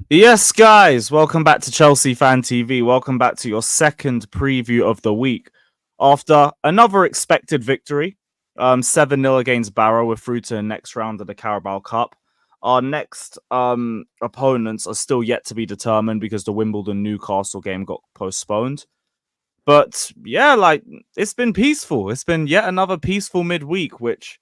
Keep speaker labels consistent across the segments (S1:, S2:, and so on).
S1: Yes, guys, welcome back to Chelsea Fan TV. Welcome back to your second preview of the week. After another expected victory, 7-0 against Barrow, we're through to the next round of the Carabao Cup. Our next opponents are still yet to be determined because the Wimbledon-Newcastle game got postponed. But yeah, it's been peaceful. It's been yet another peaceful midweek, which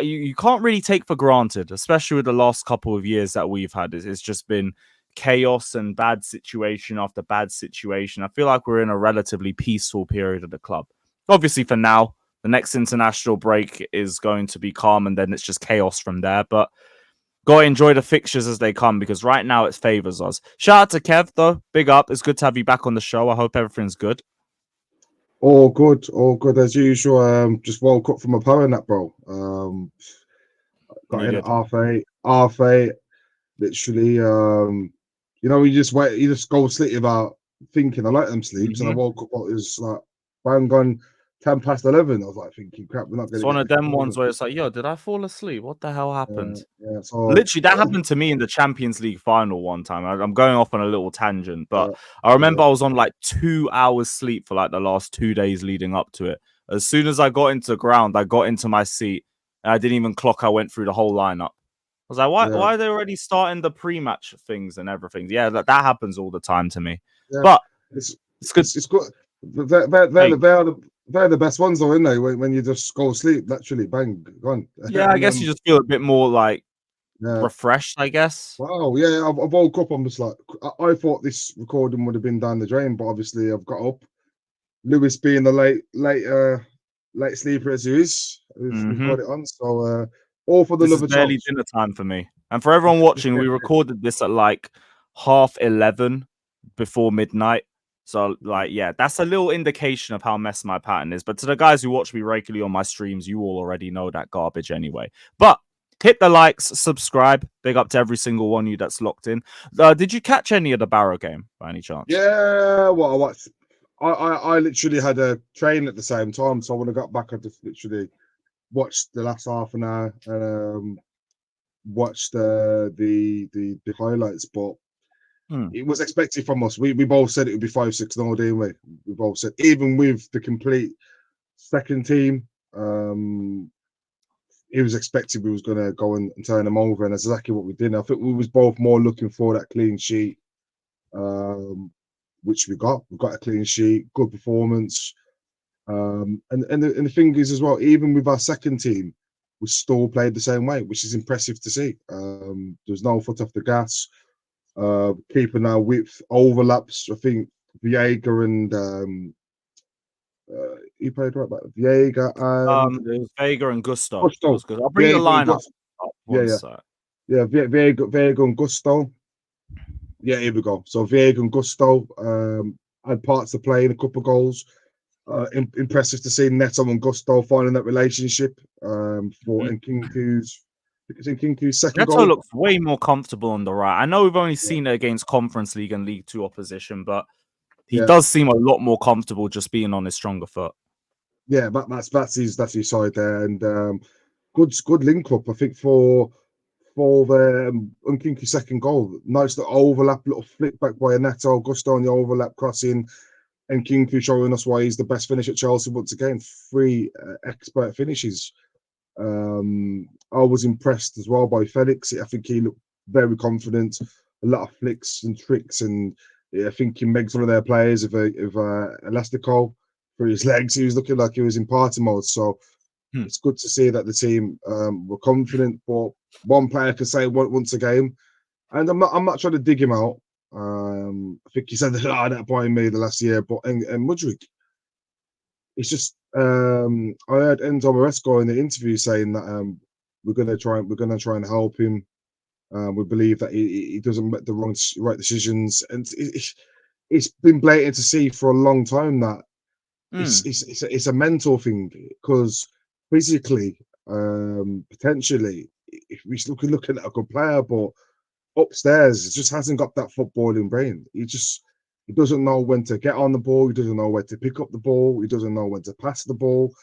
S1: you can't really take for granted, especially with the last couple of years that we've had. It's just been chaos and bad situation after bad situation. I feel like we're in a relatively peaceful period of the club. Obviously, for now, the next international break is going to be calm, and then it's just chaos from there. But gotta enjoy the fixtures as they come because right now it favors us. Shout out to Kev, though. Big up. It's good to have you back on the show. I hope everything's good.
S2: All good as usual. Just woke up from a power nap, bro. Got
S1: You
S2: in at
S1: did.
S2: half eight. Literally, you just wait, you just go to sleep without thinking. I like them sleeps, and I woke up. It was like bang on 11:10. I was like thinking, crap, we're not
S1: It's
S2: gonna
S1: one
S2: get
S1: of
S2: this
S1: them
S2: goal.
S1: ones where it's like, yo, did I fall asleep? What the hell happened?
S2: Yeah. So
S1: Literally, that happened to me in the Champions League final one time. I'm going off on a little tangent, but
S2: yeah,
S1: I remember
S2: yeah,
S1: I was on like 2 hours sleep for like the last 2 days leading up to it. As soon as I got into the ground, I got into my seat and I didn't even clock. I went through the whole lineup. I was like, why?
S2: yeah,
S1: Why are they already starting the pre-match things and everything? Yeah, that happens all the time to me.
S2: yeah.
S1: But
S2: It's
S1: it's good.
S2: it's good.
S1: Hey,
S2: They're the best ones, though, isn't they? When you just go to sleep, literally, bang, gone.
S1: yeah, I
S2: And
S1: guess you just feel a bit more like
S2: yeah.
S1: refreshed, I guess.
S2: Wow, yeah, I woke up. I'm just like, I thought this recording would have been down the drain, but obviously I've got up. Lewis being the late sleeper as he is, we've
S1: Mm-hmm.
S2: got it on. So, all for the
S1: This
S2: love
S1: is
S2: of
S1: barely
S2: Chelsea.
S1: dinner time for me. And for everyone watching, we recorded this at like 11:30 before midnight. So, like, yeah, that's a little indication of how messed my pattern is. But to the guys who watch me regularly on my streams, you all already know that garbage anyway. But hit the likes, subscribe. Big up to every single one of you that's locked in. Did you catch any of the Barrow game by any chance?
S2: Yeah, what I watched, I literally had a train at the same time. So when I got back, I just literally watched the last half an hour and watched the highlights. But
S1: Hmm.
S2: it was expected from us. We both said it would be 5-6-0, didn't we? We both said, even with the complete second team, it was expected we was going to go and turn them over, and that's exactly what we did. And I think we was both more looking for that clean sheet, um, which we got. We got a clean sheet, good performance, and the thing is as well, even with our second team, we still played the same way, which is impressive to see. There's no foot off the gas. Keeping our width overlaps. I think Viega and he played right back. Viega and
S1: It was Vega and Gusto. It
S2: Gusto.
S1: was good. I'll bring the
S2: Viega and
S1: line up.
S2: Gusto. Yeah,
S1: One
S2: yeah.
S1: sec.
S2: Yeah, Viega and Gusto. Yeah, here we go. So Viega and Gusto had parts to play in a couple of goals. Impressive to see Neto and Gusto finding that relationship for
S1: Mhm.
S2: Nkinku's second
S1: Neto
S2: goal.
S1: looks way more comfortable on the right. I know we've only
S2: Yeah,
S1: seen it against Conference League and League Two opposition, but he
S2: yeah,
S1: does seem a lot more comfortable just being on his stronger foot.
S2: yeah. That's his side there, and good link up. I think for the Nkinku's second goal, nice little overlap, little flick back by Neto, Gusto on the overlap crossing. And Nkinku showing us why he's the best finish at Chelsea once again. Three expert finishes. I was impressed as well by Felix. I think he looked very confident. A lot of flicks and tricks, and yeah, I think he makes one of their players of elastico for his legs. He was looking like he was in party mode. So
S1: Hmm.
S2: it's good to see that the team were confident. But one player can say once a game, and I'm not trying to dig him out. I think he said that by me the last year, but and Mudryk, it's just I heard Enzo Maresco in the interview saying that we're gonna try and help him. We believe that he doesn't make the right decisions, and it's been blatant to see for a long time that
S1: Hmm.
S2: it's a mental thing because physically, potentially, if we still could look at a good player, but upstairs, he just hasn't got that footballing brain. He doesn't know when to get on the ball. He doesn't know where to pick up the ball. He doesn't know when to pass the ball.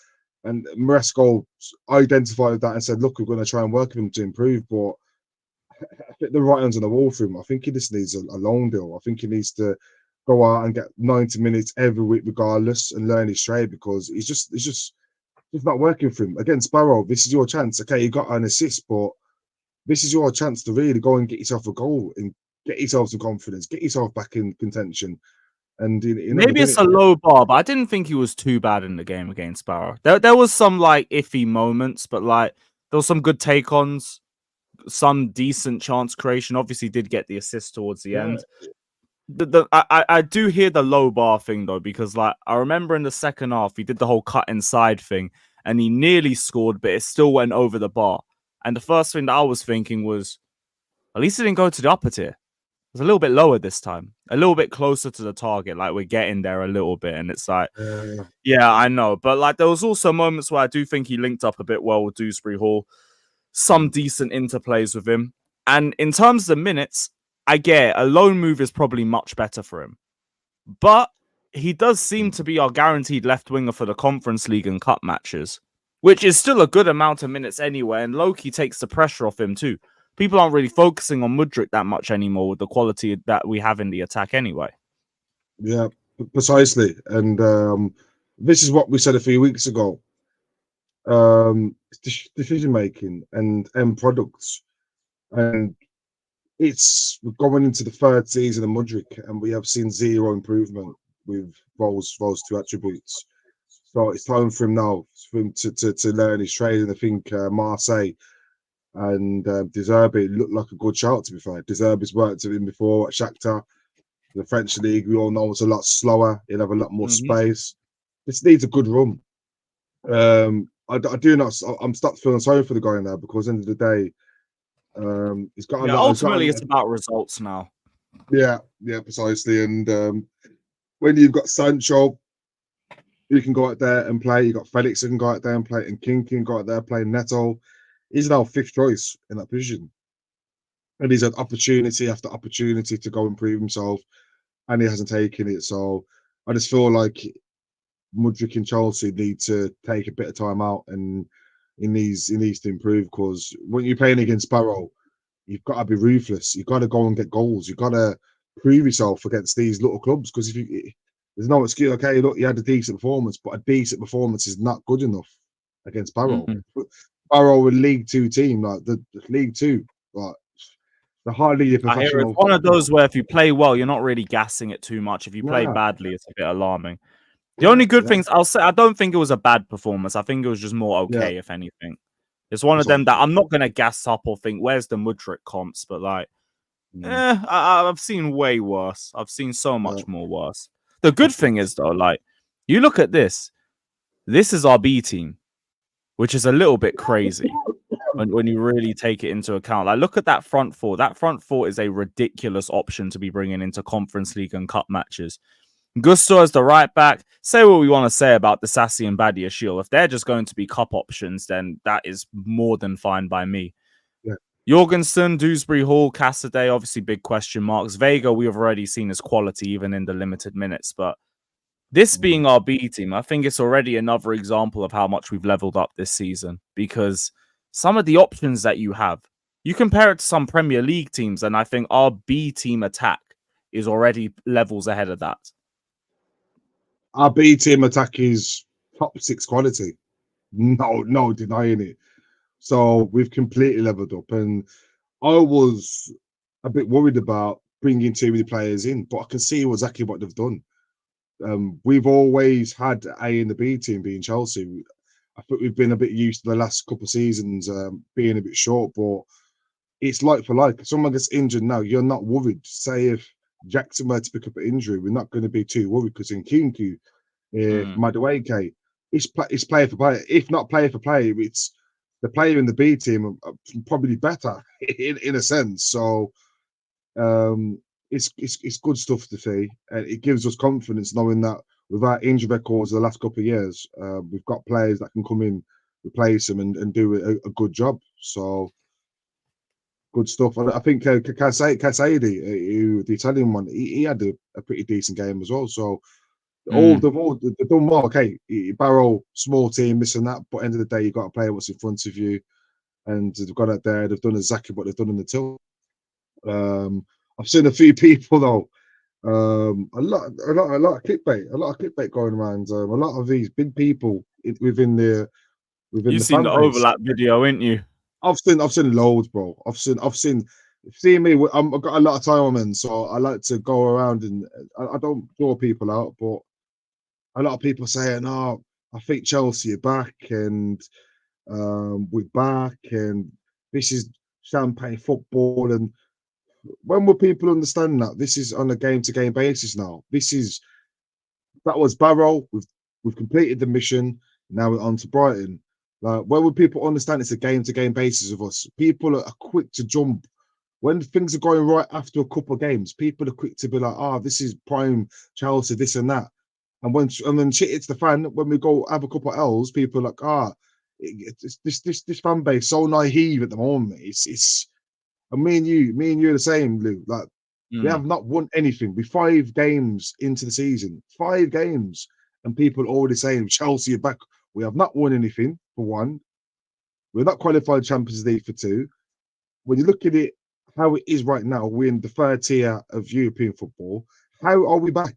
S2: And Maresco identified that and said, "Look, we're going to try and work with him to improve." But I think the right hands on the wall for him. I think he just needs a long deal. I think he needs to go out and get 90 minutes every week, regardless, and learn his trade because it's not working for him. Against Barrow, this is your chance. Okay, you got an assist, but this is your chance to really go and get yourself a goal and get yourself some confidence, get yourself back in contention. And you never
S1: Maybe
S2: done
S1: it's
S2: it.
S1: a low bar, but I didn't think he was too bad in the game against Barrow. There was some like iffy moments, but like there was some good take-ons, some decent chance creation. Obviously, did get the assist towards the
S2: Yeah,
S1: end. I do hear the low bar thing though, because like I remember in the second half he did the whole cut inside thing and he nearly scored, but it still went over the bar. And the first thing that I was thinking was, at least it didn't go to the upper tier. It was a little bit lower this time, a little bit closer to the target. Like we're getting there a little bit, and it's like, yeah, I know, but like there was also moments where I do think he linked up a bit well with Dewsbury Hall, some decent interplays with him, and in terms of the minutes, I get a loan move is probably much better for him. But he does seem to be our guaranteed left winger for the Conference League and Cup matches, which is still a good amount of minutes anyway. And Loki takes the pressure off him too. People aren't really focusing on Mudryk that much anymore with the quality that we have in the attack anyway.
S2: yeah, precisely. And this is what we said a few weeks ago. Decision making and end products, and it's going into the third season of Mudryk, and we have seen zero improvement with those two attributes. So it's time for him now for him to learn his trade. And I think Marseille and De Zerbi looked like a good shout. To be fair, De Zerbi's worked with him before at Shakhtar. The French league, we all know, it's a lot slower. He'll have a lot more space. This needs a good run. I do not. I'm starting feeling sorry for the guy now because at the end of the day, he's got a lot.
S1: Ultimately, it's about results now.
S2: Yeah, precisely. And when you've got Sancho, who can go out there and play, you got Felix who can go out there and play, and King can go out there playing Neto. He's now fifth choice in that position, and he's had opportunity after opportunity to go and prove himself, and he hasn't taken it. So I just feel like Mudryk and Chelsea need to take a bit of time out, and he needs to improve because when you're playing against Barrow, you've got to be ruthless. You've got to go and get goals. You've got to prove yourself against these little clubs because there's no excuse. Okay, look, you had a decent performance, but a decent performance is not good enough against Barrow. Barrow, a League Two team, like the League Two, like they're hardly a
S1: I hear it's
S2: professional.
S1: one of those where if you play well, you're not really gassing it too much. If you play
S2: Nah,
S1: badly, it's a bit alarming. The only good
S2: yeah,
S1: things I'll say, I don't think it was a bad performance. I think it was just more
S2: yeah.
S1: okay, if anything. It's one of them that I'm not gonna gas up or think, "Where's the Mudryk comps?" But like, I've seen way worse. I've seen so much more worse. The good thing is though, like, you look at this. This is our B team, which is a little bit crazy when you really take it into account. Like, look at that front four. That front four is a ridiculous option to be bringing into Conference League and Cup matches. Gusto as the right back. Say what we want to say about the Sassy and Badia Shield. If they're just going to be cup options, then that is more than fine by me.
S2: Yeah.
S1: Jorgensen, Dewsbury Hall, Cassaday, obviously big question marks. Vega, we have already seen his quality even in the limited minutes. But this being our B team, I think it's already another example of how much we've leveled up this season because some of the options that you have, you compare it to some Premier League teams, and I think our B team attack is already levels ahead of that.
S2: Our B team attack is top six quality. No denying it. So we've completely leveled up. And I was a bit worried about bringing too many players in, but I can see exactly what they've done. We've always had A and the B team being Chelsea. I think we've been a bit used to the last couple of seasons being a bit short, but it's like for like. If someone gets injured now, you're not worried. Say if Jackson were to pick up an injury, we're not going to be too worried because in Kinku, if Madueke, it's player for player. If not player for player, it's the player in the B team are probably better in a sense. So it's good stuff to see, and it gives us confidence knowing that with our injury records the last couple of years, we've got players that can come in, replace them, and do a good job. So good stuff. I think Casadi, who the Italian one, he had a pretty decent game as well. So they've done well. Okay, Barrow, small team, this and that, but end of the day, you got to play what's in front of you, and they've got it there. They've done exactly what they've done in the till. I've seen a few people though. A lot of clickbait going around. A lot of these big people within
S1: You've
S2: the
S1: seen
S2: fan
S1: the
S2: base.
S1: overlap video, ain't you?
S2: I've seen loads, bro. See me. I've got a lot of time on, so I like to go around and I don't draw people out, but a lot of people saying, "Oh, I think Chelsea are back, and we're back, and this is champagne football." And when will people understand that this is on a game-to-game basis now? That was Barrow. We've completed the mission. Now we're on to Brighton. Like, where would people understand it's a game-to-game basis of us? People are quick to jump when things are going right after a couple of games. People are quick to be like, "Ah, this is prime Chelsea, this and that." And then shit hits the fan when we go have a couple of L's. People are like, "Ah, this fan base so naive at the moment. It's and me and you are the same, Lou. Like, we have
S1: Mm.
S2: not won anything. We're 5 games into the season, 5 games, and people already saying Chelsea are back. We have not won anything for one. We're not qualified Champions League for two. When you look at it, how it is right now, we're in the third tier of European football. How are we back?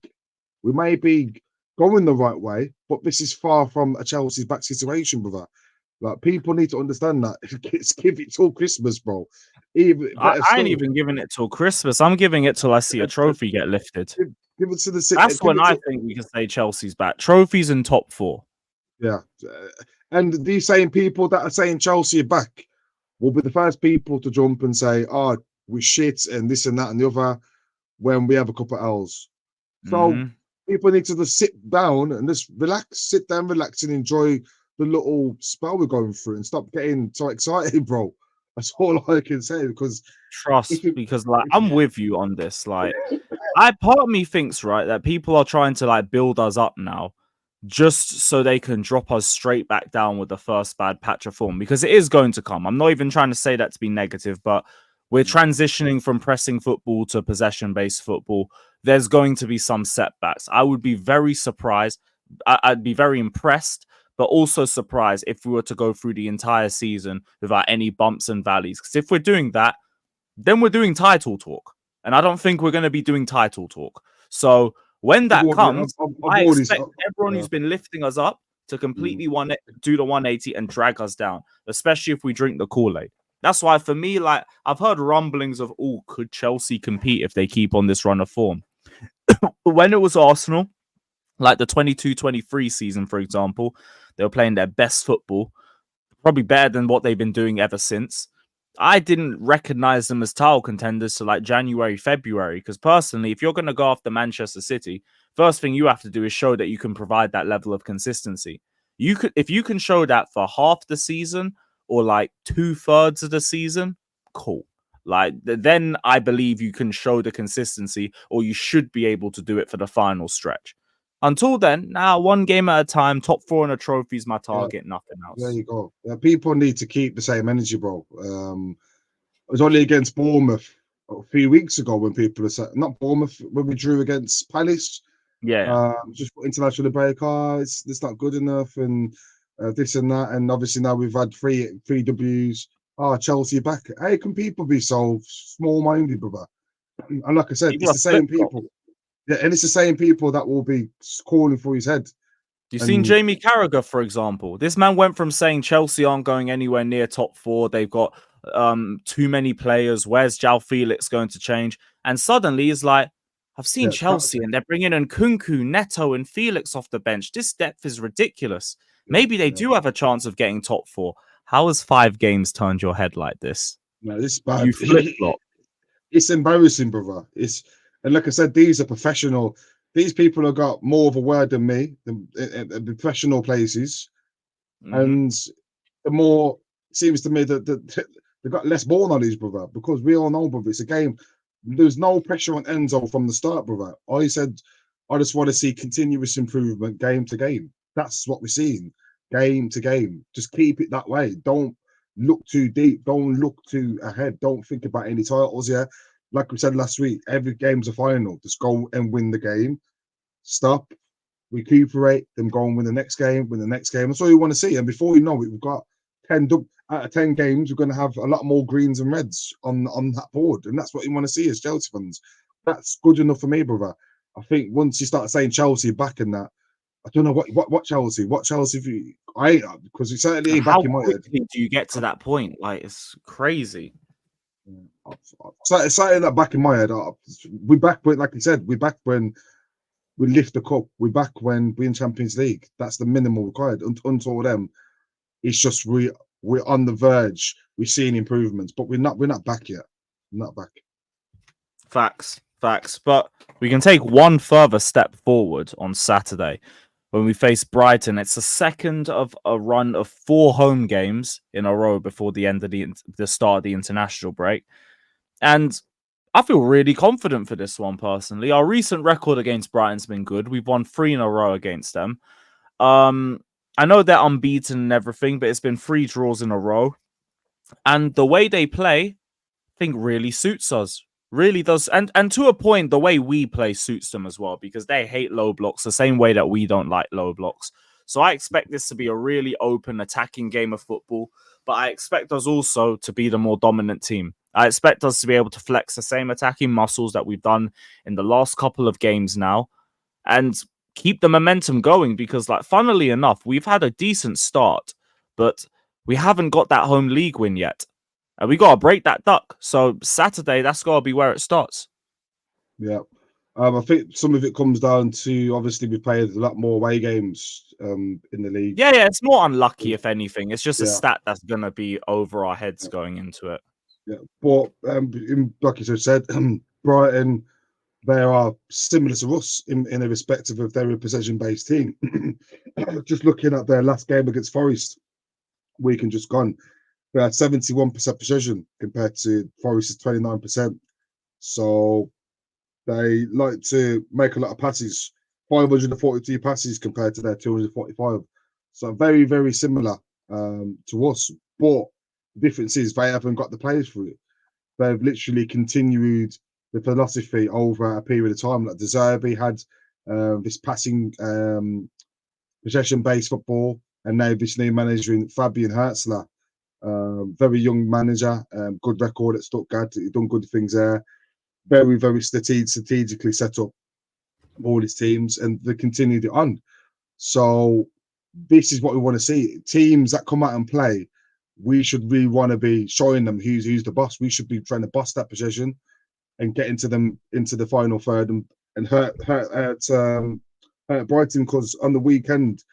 S2: We may be going the right way, but this is far from a Chelsea's back situation, brother. Like, people need to understand that. It's give it till Christmas, bro. Even better
S1: I ain't
S2: still,
S1: even giving it till Christmas. I'm giving it till I see a trophy get lifted.
S2: give it to
S1: That's
S2: give
S1: when
S2: it
S1: I
S2: to
S1: think we can say Chelsea's back. Trophies in top four.
S2: yeah. And these same people that are saying Chelsea are back will be the first people to jump and say, "Oh, we shit and this and that and the other," when we have a couple of L's. So
S1: Hmm.
S2: people need to just sit down and just relax, sit down, relax, and enjoy the little spell we're going through and stop getting so excited, bro. That's all I can say. Because if
S1: Trust,
S2: it,
S1: because like
S2: if
S1: I'm with you on this. Like, part of me thinks right that people are trying to like build us up now just so they can drop us straight back down with the first bad patch of form, because it is going to come. I'm not even trying to say that to be negative, but we're transitioning from pressing football to possession based football. There's going to be some setbacks. I would be very surprised. I'd be very impressed, but also surprised if we were to go through the entire season without any bumps and valleys. Because if we're doing that, then we're doing title talk. And I don't think we're going to be doing title talk. So when that comes,
S2: I've
S1: I
S2: already,
S1: expect everyone
S2: yeah,
S1: who's been lifting us up to
S2: mm,
S1: completely do the 180 and drag us down, especially if we drink the Kool-Aid. That's why for me, like, I've heard rumblings of, oh, could Chelsea compete if they keep on this run of form? When it was Arsenal, like the 22-23 season, for example, they were playing their best football, probably better than what they've been doing ever since. I didn't recognize them as title contenders to like January, February, because personally, if you're going to go after Manchester City, first thing you have to do is show that you can provide that level of consistency. If you can show that for half the season or like 2/3 of the season, cool. Like, then I believe you can show the consistency, or you should be able to do it for the final stretch. Until then, now one game at a time, top four in a trophy is my
S2: yeah,
S1: target, nothing
S2: there
S1: else.
S2: you go. Yeah, people need to keep the same energy, bro. It was only against Bournemouth a few weeks ago when people are saying, not Bournemouth, when we drew against Palace.
S1: Yeah.
S2: Just for international break, it's not good enough, and this and that, and obviously now we've had three W's. Chelsea back. How can people be so small-minded, brother? And like I said,
S1: People
S2: it's
S1: are
S2: the
S1: flip
S2: same
S1: flop.
S2: people. Yeah, and it's the same people that will be calling for his head.
S1: You've seen
S2: And
S1: Jamie Carragher, for example. This man went from saying Chelsea aren't going anywhere near top four. They've got too many players. Where's Jao Felix going to change? And suddenly he's like, I've seen
S2: yeah,
S1: Chelsea and they're bringing in Kunku, Neto, and Felix off the bench. This depth is ridiculous.
S2: yeah,
S1: Maybe they
S2: yeah.
S1: do have a chance of getting top four. How has 5 games turned your head like this?
S2: No, this is
S1: You
S2: bad.
S1: flip flop.
S2: It's embarrassing, brother. And like I said, these are professional. These people have got more of a word than me, in professional places.
S1: Hmm.
S2: And the more it seems to me that they've got less ball knowledge, brother, because we all know, brother, it's a game. There's no pressure on Enzo from the start, brother. I said, I just want to see continuous improvement game to game. That's what we're seeing, game to game. Just keep it that way. Don't look too deep. Don't look too ahead. Don't think about any titles. Yeah, like we said last week, every game's a final. Just go and win the game. Stop, recuperate, then go and win the next game, win the next game. That's all you want to see. And before you know it, we've got 10 dub. out of 10 games, we're going to have a lot more greens and reds on that board, and that's what you want to see as Chelsea fans. That's good enough for me, brother. I think once you start saying Chelsea back in that, I don't know what Chelsea, because it certainly ain't
S1: How
S2: back in my head.
S1: quickly do you get to that point? Like, it's crazy.
S2: Saying that back in my head, we back when, like you said, we back when we lift the cup. We back when we're in Champions League. That's the minimum required. Until then, it's just we're on the verge. We're seeing improvements, but we're not back yet. We're not back.
S1: Facts. But we can take one further step forward on Saturday when we face Brighton. It's the second of a run of 4 home games in a row before the end of the start of the international break. And I feel really confident for this one personally. Our recent record against Brighton's been good. We've won 3 in a row against them. I know they're unbeaten and everything, but it's been 3 draws in a row. And the way they play, I think really suits us. Really does. And to a point, the way we play suits them as well, because they hate low blocks the same way that we don't like low blocks. So I expect this to be a really open, attacking game of football, but I expect us also to be the more dominant team. I expect us to be able to flex the same attacking muscles that we've done in the last couple of games now and keep the momentum going, because, like, funnily enough, we've had a decent start, but we haven't got that home league win yet. And we got to break that duck. So Saturday, that's got to be where it starts.
S2: Yeah. I think some of it comes down to, obviously, we played a lot more away games in the league.
S1: Yeah, it's more unlucky, if anything. It's just a
S2: Yeah.
S1: stat that's going to be over our heads going into it.
S2: Yeah. But like you said, Brighton, they are similar to us in a respective of they're a possession-based team. Just looking at their last game against Forest, week and just gone, they had 71% possession compared to Forest's 29%. So they like to make a lot of passes, 542 passes compared to their 245. So very, very similar to us. But the difference is they haven't got the players for it. They've literally continued the philosophy over a period of time. Like De Zerbi had this passing possession-based football, and now this new manager in Fabian Hertzler, very young manager, good record at Stuttgart. He's done good things there. Very, very strategically set up all his teams, and they continued it on. So this is what we want to see. Teams that come out and play, we should really want to be showing them who's the boss. We should be trying to boss that possession and get into the final third and hurt Brighton, because on the weekend,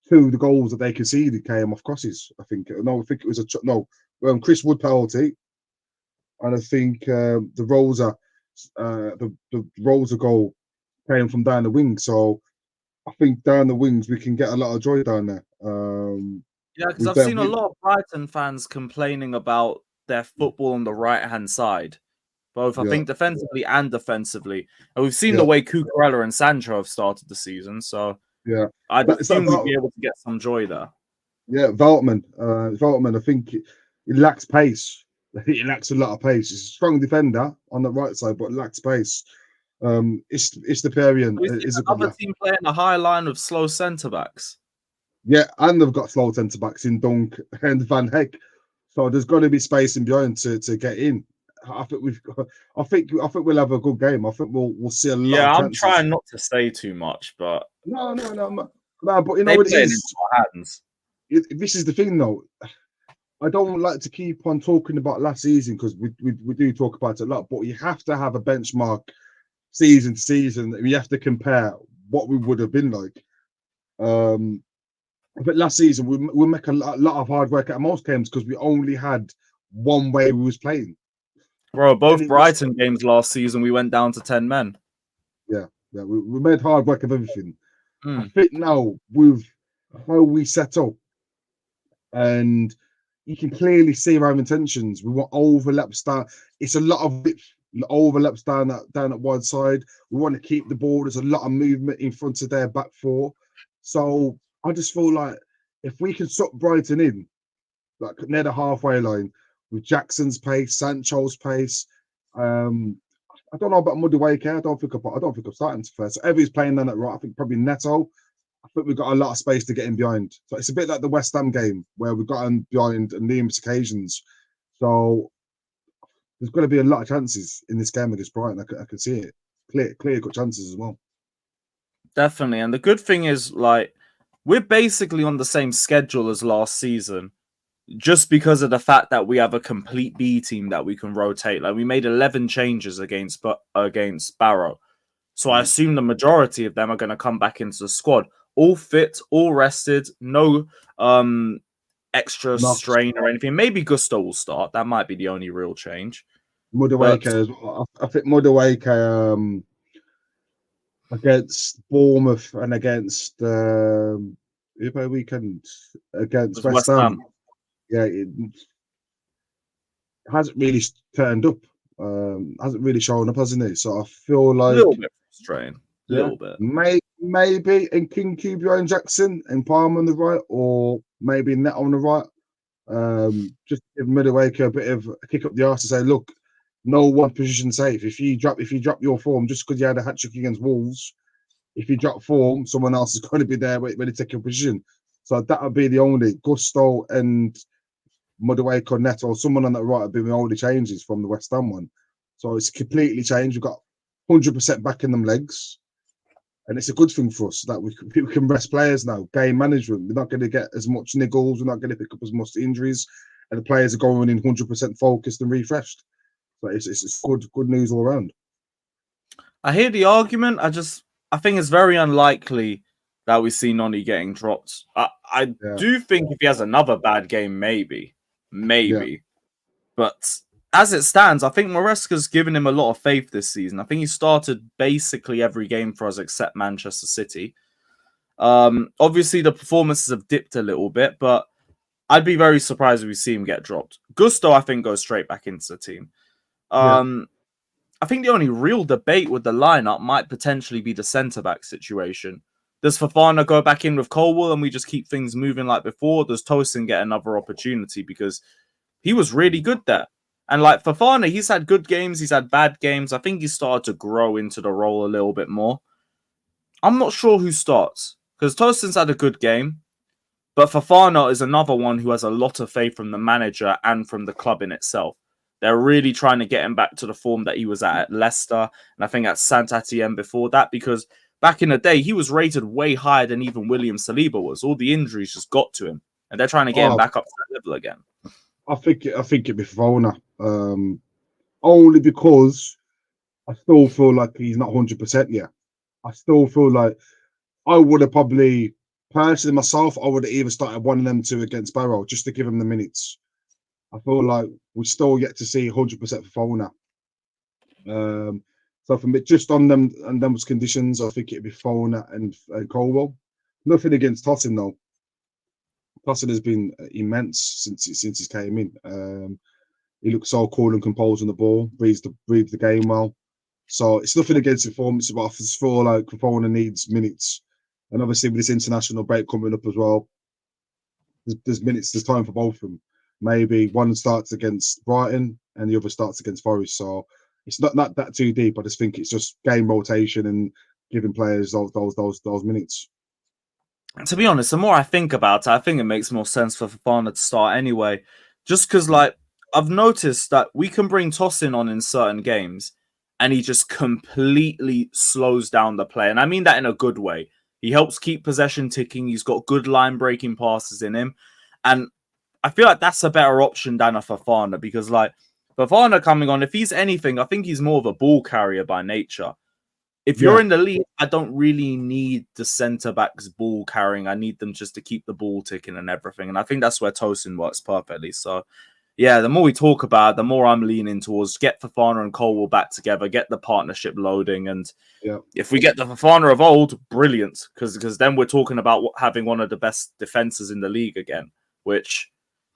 S2: 2 of the goals that they conceded came off crosses. I think it was Chris Wood penalty, and I think the Rosa goal came from down the wing. So I think down the wings we can get a lot of joy down there.
S1: Yeah, because I've seen a lot of Brighton fans complaining about their football on the right-hand side, both, I think, defensively and defensively. And we've seen the way Cucurella and Sancho have started the season, so I'd assume we'd be able to get some joy there.
S2: Yeah, Veltman, I think he lacks pace. He lacks a lot of pace. He's a strong defender on the right side, but lacks pace. Istaparian is a good
S1: another team playing a high line of slow centre backs.
S2: Yeah, and they've got slow centre backs in Dunk and Van Heck, so there's got to be space in behind to get in. I think we'll have a good game. I think we'll see a lot.
S1: Yeah,
S2: of
S1: I'm trying not to say too much, but
S2: no. But you know
S1: what
S2: it is.
S1: Hands.
S2: This is the thing, though. I don't like to keep on talking about last season because we do talk about it a lot, but you have to have a benchmark season to season. We have to compare what we would have been like. But last season we make a lot of hard work at most games because we only had one way we was playing.
S1: Bro, both Brighton games last season we went down to 10 men.
S2: Yeah, we made hard work of everything. I think now with how we set up, and you can clearly see our intentions. We want overlaps down. It's a lot of overlaps down at one side. We want to keep the ball. There's a lot of movement in front of their back 4. So I just feel like if we can suck Brighton in, like near the halfway line, with Jackson's pace, Sancho's pace. I don't know about Madueke. I don't think I'm starting to first. So Evie's playing down at right. I think probably Neto. I but we've got a lot of space to get in behind. So it's a bit like the West Ham game where we've got in behind on numerous occasions. So there's going to be a lot of chances in this game against Brighton. I can see it. Clear cut chances as well.
S1: Definitely. And the good thing is, like, we're basically on the same schedule as last season, just because of the fact that we have a complete B team that we can rotate. Like, we made 11 changes against Barrow. So I assume the majority of them are going to come back into the squad. All fit, all rested, no extra strain or anything. Maybe Gusto will start. That might be the only real change.
S2: Madueke as well. I think Madueke against Bournemouth and against weekend against West Ham. Yeah, it hasn't really turned up. Hasn't really shown up, hasn't it? So I feel like
S1: a little bit frustrating. A little bit.
S2: Maybe in King Cuba and Jackson and Palmer on the right, or maybe Net on the right. Just give Madueke a bit of a kick up the arse to say, look, no one position safe. If you drop your form just because you had a hat trick against Wolves, if you drop form, someone else is going to be there ready to take your position. So that would be the only Gusto and Madueke or Neto, someone on that right would be the only changes from the West Ham one. So it's completely changed. We've got 100% back in them legs. And it's a good thing for us that we can rest players now. Game management. We're not going to get as much niggles. We're not going to pick up as much injuries. And the players are going in 100% focused and refreshed. So it's good news all around.
S1: I hear the argument. I think it's very unlikely that we see Noni getting dropped. I do think if he has another bad game, maybe. Yeah. But as it stands, I think Maresca's given him a lot of faith this season. I think he started basically every game for us except Manchester City. Obviously, the performances have dipped a little bit, but I'd be very surprised if we see him get dropped. Gusto, I think, goes straight back into the team. I think the only real debate with the lineup might potentially be the centre-back situation. Does Fofana go back in with Colwell and we just keep things moving like before? Does Tosin get another opportunity? Because he was really good there. And like Fofana, he's had good games, he's had bad games. I think he started to grow into the role a little bit more. I'm not sure who starts, because Tosin's had a good game, but Fofana is another one who has a lot of faith from the manager and from the club in itself. They're really trying to get him back to the form that he was at Leicester, and I think at Saint-Etienne before that, because back in the day, he was rated way higher than even William Saliba was. All the injuries just got to him, and they're trying to get him back up to that level again.
S2: I think it'd be Fofana, only because I still feel like he's not 100% yet. I still feel like I would have probably, personally myself, I would have either started one of them two against Barrow just to give him the minutes. I feel like we're still yet to see 100% for Fofana. So from it, just on them and those conditions, I think it'd be Fofana and Colwell. Nothing against Tosin though. Tosin has been immense since he came in. He looks so cool and composed on the ball, reads the game well. So it's nothing against performance, but I just feel like Fofana needs minutes. And obviously with this international break coming up as well, there's minutes, there's time for both of them. Maybe one starts against Brighton and the other starts against Forest. So it's not that too deep. I just think it's just game rotation and giving players those minutes.
S1: To be honest, the more I think about it, I think it makes more sense for Fofana to start anyway. Just because, like, I've noticed that we can bring Tosin on in certain games and he just completely slows down the play. And I mean that in a good way. He helps keep possession ticking. He's got good line-breaking passes in him. And I feel like that's a better option than a Fofana because, like, Fofana coming on, if he's anything, I think he's more of a ball carrier by nature. If you're in the league, I don't really need the centre-backs ball carrying. I need them just to keep the ball ticking and everything. And I think that's where Tosin works perfectly. So, yeah, the more we talk about it, the more I'm leaning towards get Fofana and Colwell back together, get the partnership loading. And if we get the Fofana of old, brilliant. Because then we're talking about having one of the best defences in the league again, which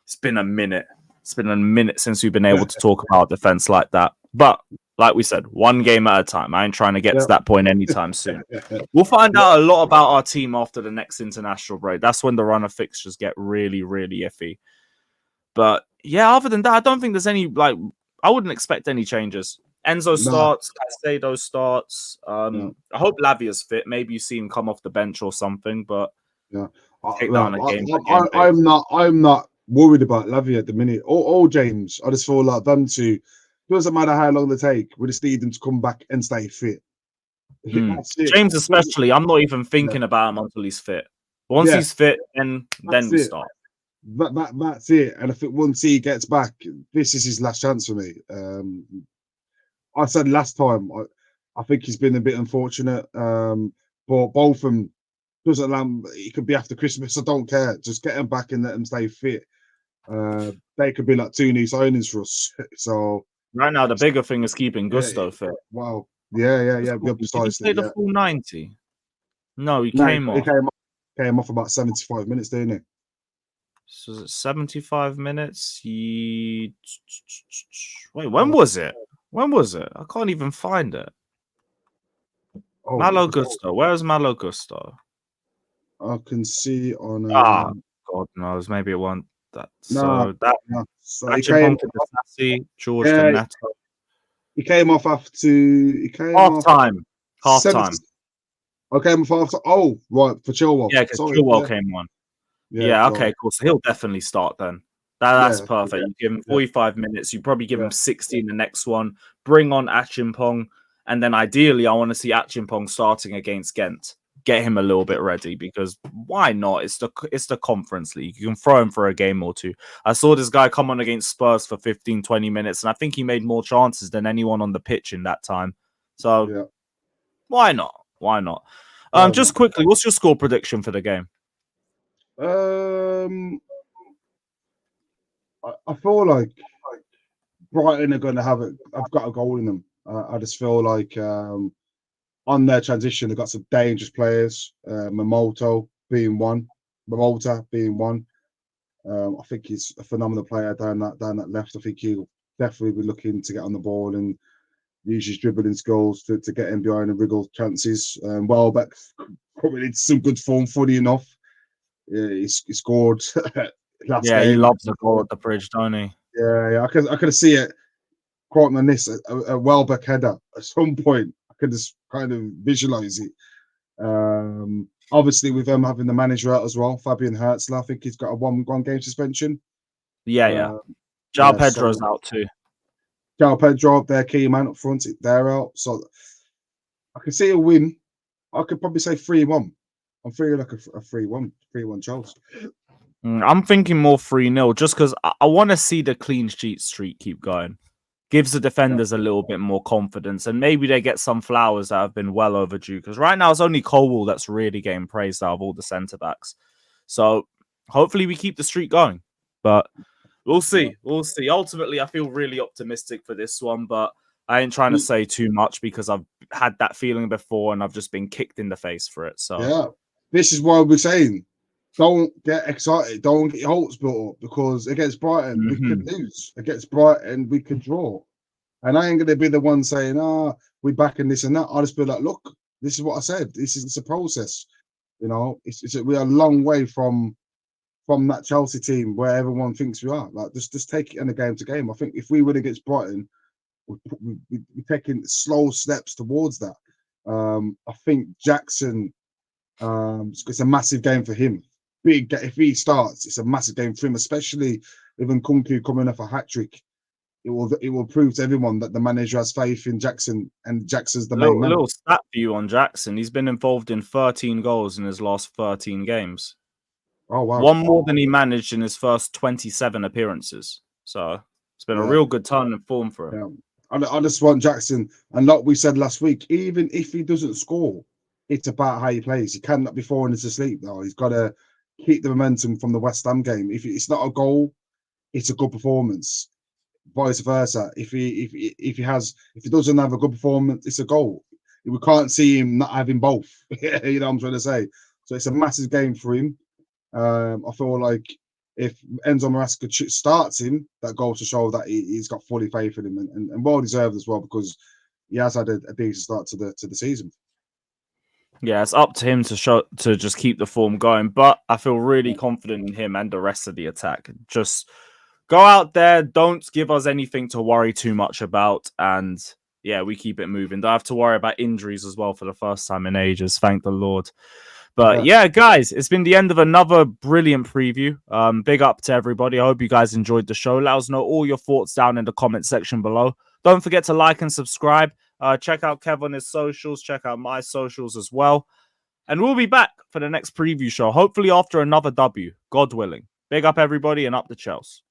S1: it's been a minute. It's been a minute since we've been able to talk about defense like that. But like we said, one game at a time. I ain't trying to get to that point anytime soon. We'll find out a lot about our team after the next international break. That's when the run of fixtures get really, really iffy. But yeah, other than that, I don't think there's any, like, I wouldn't expect any changes. Enzo
S2: Nah,
S1: starts, Caicedo starts.
S2: yeah,
S1: I hope Lavia's fit. Maybe you see him come off the bench or something, but
S2: yeah.
S1: take that on a game by game
S2: I'm
S1: basis.
S2: not worried about Lavia at the minute. Or James. I just feel like them two. Doesn't matter how long they take. We just need them to come back and stay fit. That's it.
S1: James, especially, I'm not even
S2: Yeah,
S1: thinking about him until he's fit. Once
S2: yeah,
S1: he's fit, then
S2: that's
S1: we
S2: it.
S1: start.
S2: That's it. And I think once he gets back, this is his last chance for me. I said last time, I think he's been a bit unfortunate. But both of them doesn't allow. He could be after Christmas. I don't care. Just get him back and let him stay fit. They could be like two new signings for us. So
S1: Right now, the bigger thing is keeping
S2: yeah,
S1: Gusto fit.
S2: wow, yeah.
S1: Did he
S2: Precisely,
S1: play the
S2: yeah.
S1: full 90? No, he
S2: No,
S1: came
S2: he
S1: off.
S2: came off about 75 minutes, didn't he?
S1: So is it 75 minutes? Wait, when
S2: Oh,
S1: was it? When was it? I can't even find it. Malo Gusto. Where's Malo Gusto?
S2: I can see on.
S1: God knows. Maybe it won't. That
S2: No,
S1: so that
S2: no. So he came.
S1: Achimpong to Disasi, George to
S2: Yeah,
S1: Neto.
S2: he came off after. He came
S1: Half
S2: off
S1: time. Half
S2: 70.
S1: time.
S2: I came off after. Oh, right for Chilwell.
S1: Yeah, because
S2: Sorry.
S1: Chilwell
S2: Yeah,
S1: came on.
S2: yeah.
S1: Yeah,
S2: So
S1: okay, cool. So he'll definitely start then. That's
S2: yeah,
S1: perfect. You give him
S2: yeah,
S1: 45 minutes. You probably give
S2: yeah.
S1: him 60 in the next one. Bring on Achimpong. And then ideally, I want to see Achimpong starting against Ghent. Get him a little bit ready because why not? It's the Conference League. You can throw him for a game or two. I saw this guy come on against Spurs for 15, 20 minutes, and I think he made more chances than anyone on the pitch in that time. So
S2: Yeah.
S1: why not? Why not?
S2: Why
S1: Just
S2: not?
S1: quickly, what's your score prediction for the game?
S2: I feel like Brighton are going to have it. I've got a goal in them. I just feel like on their transition, they've got some dangerous players. Momota being one. Momota being one. I think he's a phenomenal player down that left. I think he'll definitely be looking to get on the ball and use his dribbling skills to get him behind and wriggle chances. Welbeck probably needs some good form. Funny enough, yeah, he scored last
S1: Yeah, he
S2: game.
S1: loves the goal at the bridge, don't he?
S2: Yeah. I could see it. Quote on this, a Welbeck header at some point. I could just kind of visualize it. Obviously, with them having the manager out as well, Fabian Hertzler, I think he's got a one game suspension.
S1: Yeah. João
S2: Yeah,
S1: Pedro's
S2: so
S1: out too.
S2: João Pedro, their key man up front, they're out. So I can see a win. I could probably say 3-1. I'm feeling like a 3-1, 3-1 Charles.
S1: I'm thinking more 3-0 just because I want to see the clean sheet streak keep going. Gives the defenders a little bit more confidence and maybe they get some flowers that have been well overdue because right now it's only Colwell that's really getting praised out of all the centre backs. So hopefully we keep the streak going. But we'll see. We'll see. Ultimately, I feel really optimistic for this one, but I ain't trying to say too much because I've had that feeling before and I've just been kicked in the face for it. So
S2: Yeah, this is why we're saying don't get excited, don't get your hopes built up because against Brighton we could lose, against Brighton we could draw, and I ain't gonna be the one saying, we're backing this and that. I'll just be like, look, this is what I said. It's a process, we're a long way from that Chelsea team where everyone thinks we are. Like just take it in a game to game. I think if we win against Brighton, we're taking slow steps towards that. I think Jackson. It's a massive game for him. Big if he starts, it's a massive game for him, especially with Nkunku coming off a hat trick. It will prove to everyone that the manager has faith in Jackson and Jackson's the main man.
S1: little stat view on Jackson. He's been involved in 13 goals in his last 13 games.
S2: Oh wow.
S1: One more than he managed in his first 27 appearances. So it's been a real good turn in form for him.
S2: Yeah. I just want Jackson, and like we said last week, even if he doesn't score, it's about how he plays. He cannot be falling into sleep though. He's got to keep the momentum from the West Ham game. If it's not a goal, it's a good performance. Vice versa. If he doesn't have a good performance, it's a goal. We can't see him not having both. You know what I'm trying to say. So it's a massive game for him. I feel like if Enzo Maresca starts him, that goes to show that he's got fully faith in him and well deserved as well because he has had a decent start to the season.
S1: Yeah, it's up to him to just keep the form going. But I feel really confident in him and the rest of the attack. Just go out there, don't give us anything to worry too much about, and yeah, we keep it moving. Don't have to worry about injuries as well for the first time in ages. Thank the Lord. But yeah, guys, it's been the end of another brilliant preview. Big up to everybody. I hope you guys enjoyed the show. Let us know all your thoughts down in the comment section below. Don't forget to like and subscribe. Check out Kev on his socials. Check out my socials as well. And we'll be back for the next preview show, hopefully after another W, God willing. Big up everybody and up the Chelsea.